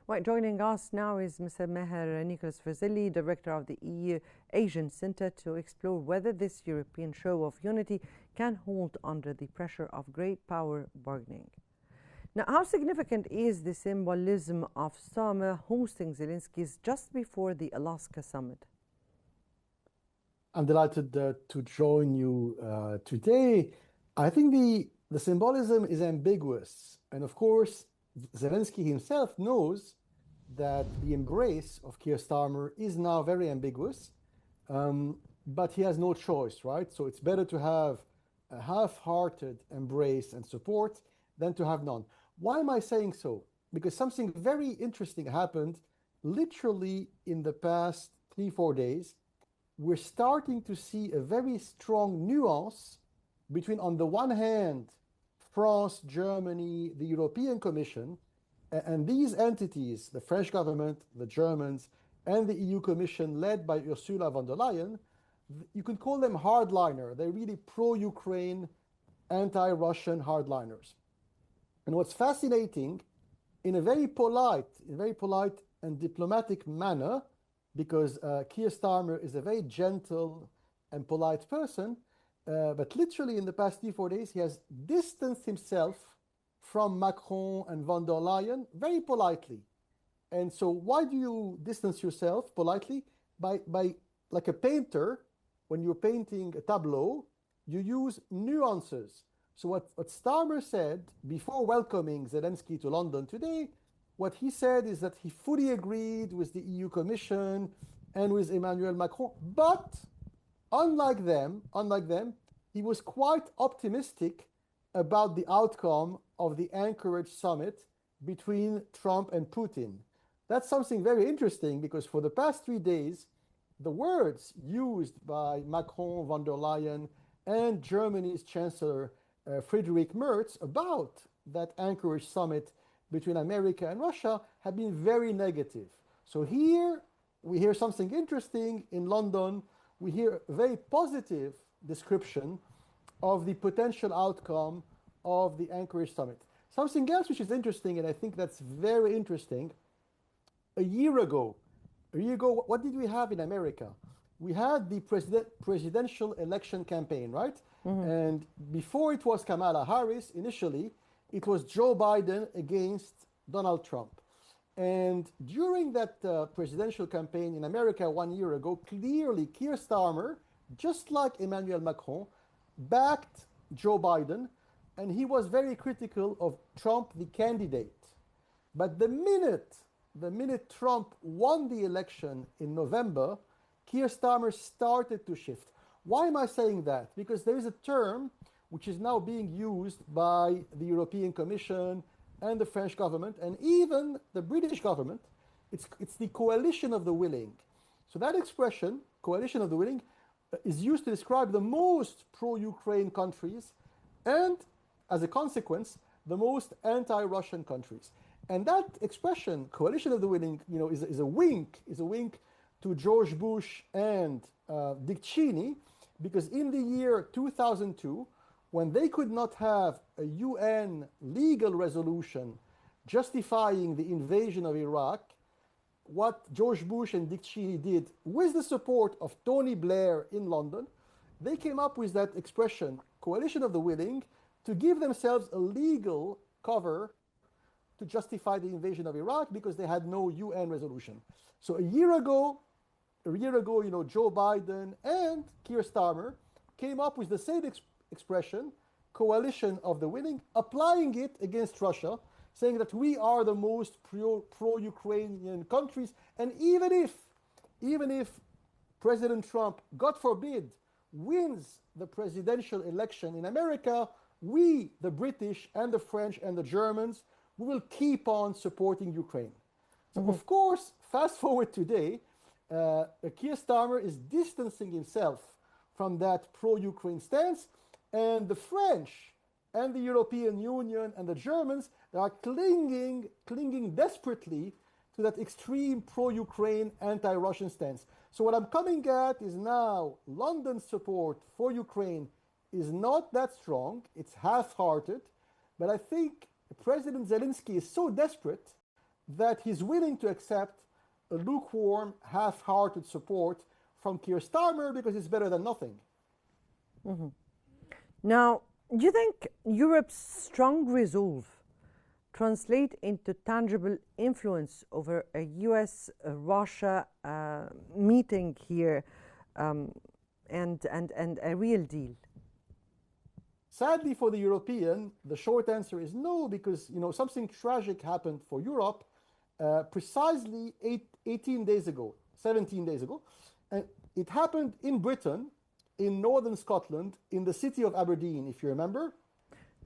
Right, joining us now is Mr. Maher Nicolas Firzli, Director of the EU Asian Center, to explore whether this European show of unity can hold under the pressure of great power bargaining. Now, how significant is the symbolism of Starmer hosting Zelensky's just before the Alaska summit? I'm delighted to join you today. I think the symbolism is ambiguous. And of course, Zelensky himself knows that the embrace of Keir Starmer is now very ambiguous, but he has no choice, right? So it's better to have a half-hearted embrace and support than to have none. Why am I saying so? Because something very interesting happened literally in the past 3-4 days. We're starting to see a very strong nuance between, on the one hand, France, Germany, the European Commission, and these entities, the French government, the Germans, and the EU Commission led by Ursula von der Leyen. You can call them hardliner. They're really pro-Ukraine, anti-Russian hardliners. And what's fascinating, in a very polite and diplomatic manner, because Keir Starmer is a very gentle and polite person, but literally in the past 3-4 days, he has distanced himself from Macron and von der Leyen very politely. And so why do you distance yourself politely? By like a painter, when you're painting a tableau, you use nuances. So what Starmer said before welcoming Zelensky to London today, what he said is that he fully agreed with the EU Commission and with Emmanuel Macron, but unlike them, he was quite optimistic about the outcome of the Anchorage summit between Trump and Putin. That's something very interesting because for the past 3 days, the words used by Macron, von der Leyen, and Germany's Chancellor Friedrich Merz about that Anchorage summit between America and Russia have been very negative. So here we hear something interesting in London. We hear a very positive description of the potential outcome of the Anchorage summit. Something else which is interesting, and I think that's very interesting, a year ago, what did we have in America? We had the presidential election campaign, right? Mm-hmm. And before it was Kamala Harris, initially, it was Joe Biden against Donald Trump. And during that presidential campaign in America 1 year ago, clearly Keir Starmer, just like Emmanuel Macron, backed Joe Biden, and he was very critical of Trump, the candidate. But the minute Trump won the election in November, Keir Starmer started to shift. Why am I saying that? Because there is a term which is now being used by the European Commission and the French government and even the British government. It's the coalition of the willing. So that expression, coalition of the willing, is used to describe the most pro-Ukraine countries and, as a consequence, the most anti-Russian countries. And that expression, coalition of the willing, is a wink to George Bush and Dick Cheney, because in the year 2002, when they could not have a UN legal resolution justifying the invasion of Iraq, what George Bush and Dick Cheney did with the support of Tony Blair in London, they came up with that expression, coalition of the willing, to give themselves a legal cover to justify the invasion of Iraq because they had no UN resolution. So a year ago, Joe Biden and Keir Starmer came up with the same expression, coalition of the willing, applying it against Russia, saying that we are the most pro-Ukrainian countries, and even if President Trump, God forbid, wins the presidential election in America, we, the British and the French and the Germans, we will keep on supporting Ukraine. So of course, fast forward today, Keir Starmer is distancing himself from that pro-Ukraine stance, and the French and the European Union and the Germans, they are clinging desperately to that extreme pro-Ukraine, anti-Russian stance. So what I'm coming at is now London's support for Ukraine is not that strong. It's half-hearted, but I think President Zelensky is so desperate that he's willing to accept a lukewarm, half-hearted support from Keir Starmer because it's better than nothing. Mm-hmm. Now, do you think Europe's strong resolve translate into tangible influence over a US-Russia meeting here and a real deal? Sadly for the European, the short answer is no, because something tragic happened for Europe precisely 18 days ago, 17 days ago. And it happened in Britain, in northern Scotland, in the city of Aberdeen, if you remember.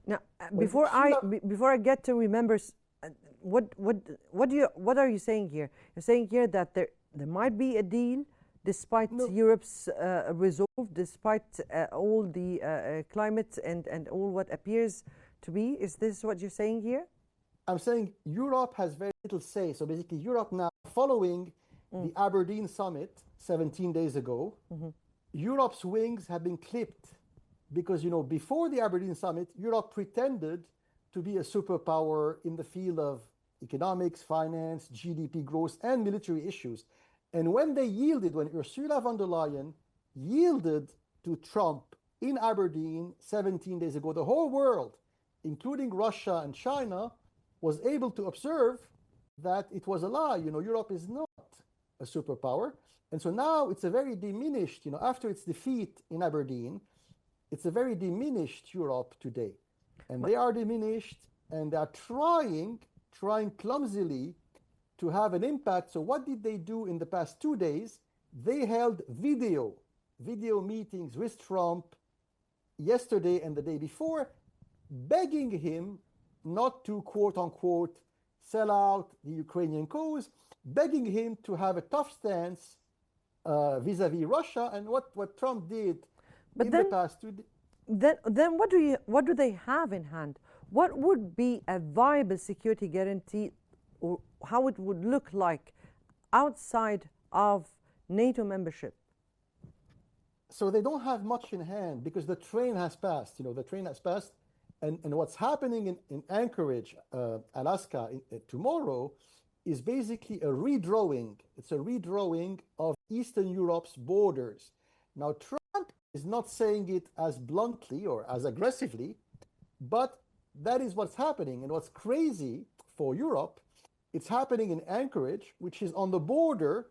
Now, before I get to remember, what are you saying here? You're saying here that there might be a deal despite Europe's resolve, despite all the climate and all what appears to be. Is this what you're saying here? I'm saying Europe has very little say. So basically, Europe now, following the Aberdeen summit 17 days ago, Europe's wings have been clipped because, before the Aberdeen summit, Europe pretended to be a superpower in the field of economics, finance, GDP growth, and military issues. And when they yielded, when Ursula von der Leyen yielded to Trump in Aberdeen 17 days ago, the whole world, including Russia and China, was able to observe that it was a lie. Europe is not a superpower. And so now it's a very diminished, after its defeat in Aberdeen, it's a very diminished Europe today. And they are diminished, and they are trying clumsily to have an impact. So what did they do in the past 2 days? They held video meetings with Trump yesterday and the day before, begging him not to, quote unquote, sell out the Ukrainian cause, begging him to have a tough stance vis-a-vis Russia. And what Trump did the past 2 days. Then what do they have in hand? What would be a viable security guarantee, or how it would look like outside of NATO membership? So they don't have much in hand because the train has passed. The train has passed. And what's happening in Anchorage, Alaska, tomorrow is basically a redrawing. It's a redrawing of Eastern Europe's borders. Now, Trump is not saying it as bluntly or as aggressively, but that is what's happening. And what's crazy for Europe, it's happening in Anchorage, which is on the border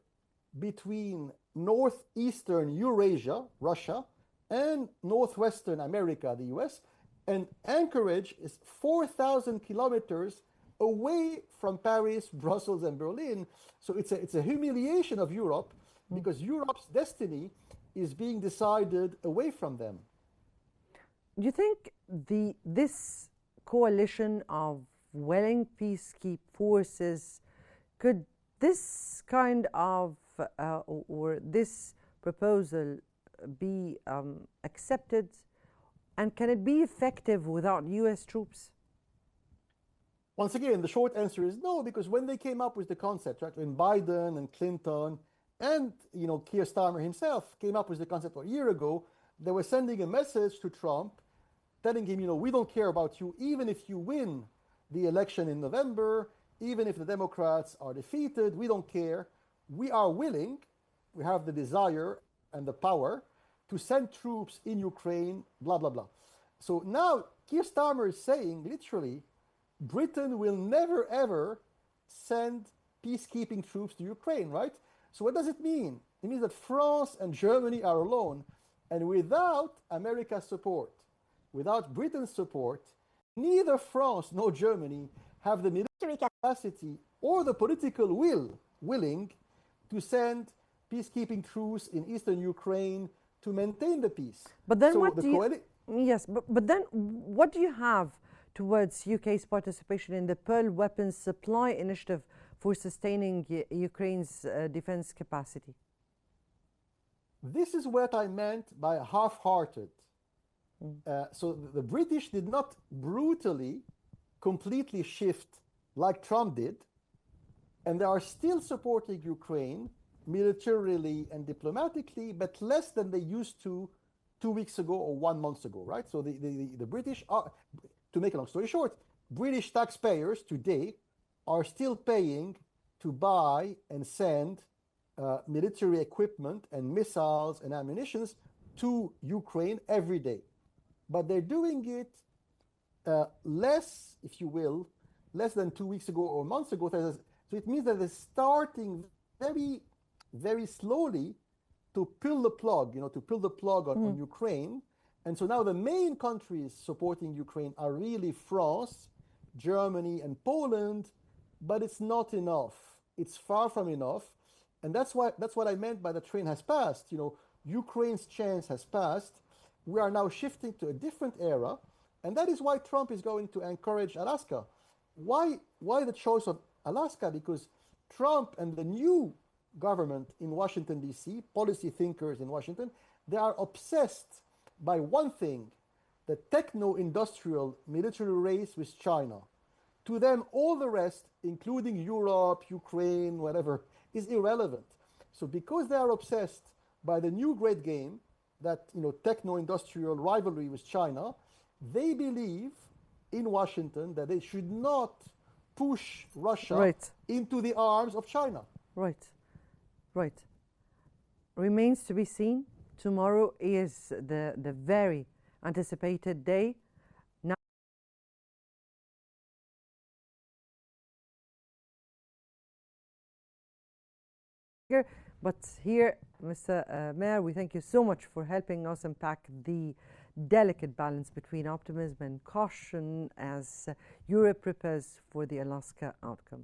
between northeastern Eurasia, Russia, and northwestern America, the US. And Anchorage is 4,000 kilometers away from Paris, Brussels, and Berlin. So it's a humiliation of Europe because Europe's destiny is being decided away from them. Do you think this coalition of willing peacekeeping forces, could this kind of or this proposal be accepted? And can it be effective without US troops? Once again, the short answer is no, because when they came up with the concept, right, when Biden and Clinton and Keir Starmer himself came up with the concept a year ago, they were sending a message to Trump telling him, we don't care about you, even if you win the election in November, even if the Democrats are defeated, we don't care. We are willing, we have the desire and the power to send troops in Ukraine, blah, blah, blah. So now Keir Starmer is saying, literally, Britain will never, ever send peacekeeping troops to Ukraine, right? So what does it mean? It means that France and Germany are alone. And without America's support, without Britain's support, neither France nor Germany have the military capacity or the political willing to send peacekeeping troops in eastern Ukraine to maintain the peace. But then but then what do you have towards UK's participation in the Pearl weapons supply initiative for sustaining Ukraine's defense capacity? This is what I meant by half-hearted. So the British did not brutally, completely shift like Trump did, and they are still supporting Ukraine militarily and diplomatically, but less than they used to 2 weeks ago or 1 month ago, right? So the British are, to make a long story short, British taxpayers today are still paying to buy and send military equipment and missiles and ammunitions to Ukraine every day. But they're doing it less, if you will, less than 2 weeks ago or months ago. So it means that they're starting very, very slowly to pull the plug, on Ukraine. And so now the main countries supporting Ukraine are really France, Germany, and Poland, but it's not enough. It's far from enough. And that's what I meant by the train has passed. Ukraine's chance has passed. We are now shifting to a different era. And that is why Trump is going to encourage Alaska. Why the choice of Alaska? Because Trump and the new government in Washington, D.C., policy thinkers in Washington, they are obsessed by one thing, the techno-industrial military race with China. To them, all the rest, including Europe, Ukraine, whatever, is irrelevant. So because they are obsessed by the new great game, that techno-industrial rivalry with China, they believe in Washington that they should not push Russia into the arms of China. Right. Remains to be seen. Tomorrow is the very anticipated day. Now, but here, Mr. Maher, we thank you so much for helping us unpack the delicate balance between optimism and caution as Europe prepares for the Alaska outcome.